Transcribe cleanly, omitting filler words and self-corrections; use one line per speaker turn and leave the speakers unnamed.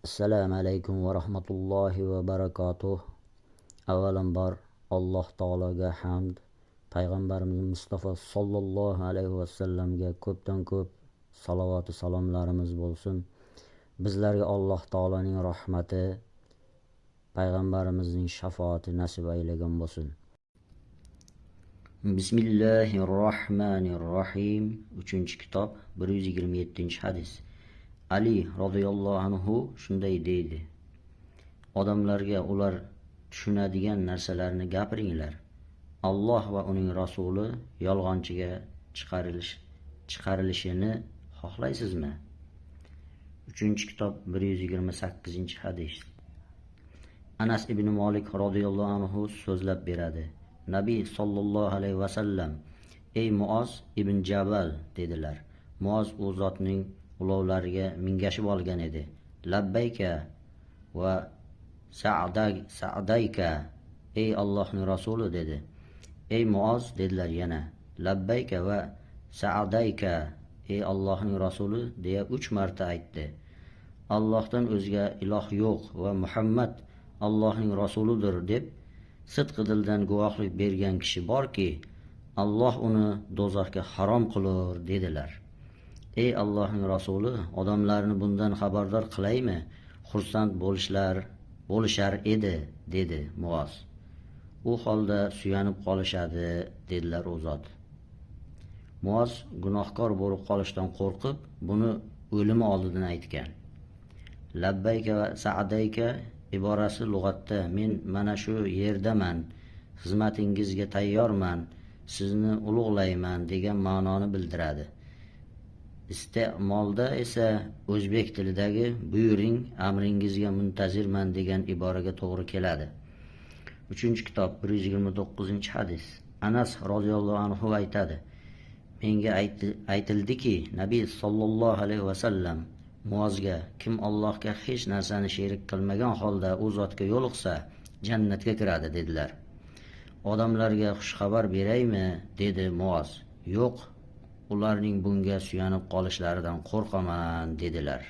Assalomu alaykum va rahmatullohi va barakatuh. Avvalambor Alloh taologa hamd, payg'ambarimiz Mustafa sallallohu alayhi va sallamga ko'pdan ko'p salovat va salomlarimiz bo'lsin. Bizlarga Alloh taoloning rahmati, payg'ambarimizning shafoati nasib aylagan bo'lsin. Bismillahirrohmanirrohim. 3-kitob 127-hadis. Ali radhiyallohu anhu shunday deydi: odamlarga ular tushunadigan narsalarni gapiringlar. Alloh va uning rasuli yolg'onchiga chiqarilishini xohlaysizmi? 3-kitob 128-hadis. Anas ibn Malik radhiyallohu anhu so'zlab beradi. Nabiy sallallohu alayhi va sallam: ey Muoz ibn Jabal dedilar. Muoz u zotning ulovlariga mingashib olgan edi. Labbayka va sa'dayka, ey Allohning rasuli dedi. Ey Muoz dedilar yana. Labbayka va sa'dayka, ey Allohning rasuli deya 3 marta aytdi. Allohdan o'zga iloh yo'q va Muhammad Allohning rasulidir deb sidq dildan guvohlik bergan kishi borki, Alloh uni do'zaxga harom qilur dedilar. Ey Allohning rasuli, odamlarni bundan xabardor qilaymi? Xursand bo'lishar edi, dedi Muoz. U holda suyanib qolishadi, dedilar u zot. Muoz gunohkor bo'lib qolishdan qo'rqib, buni o'limi oldidan aytgan. Labbayka va sa'dayka iborasi lug'atda men mana shu yerdaman, xizmatingizga tayyorman, sizni ulug'layman degan ma'noni bildiradi. Iste'molda esa o'zbek tilidagi buyuring, amringizga muntazirman degan iboraga to'g'ri keladi. 3-kitob 129-hadis. Anas radhiyallohu anhu aytadi: menga aytildiki, Nabiy sallallohu alayhi va sallam Muozga: kim Allohga hech narsani sherik qilmagan holda u zotga yo'liqsa, jannatga kiradi dedilar. Odamlarga xushxabar beraymi? Dedi Muoz. Yo'q, ularning bunga suyanib qolishlaridan qo'rqaman dedilar.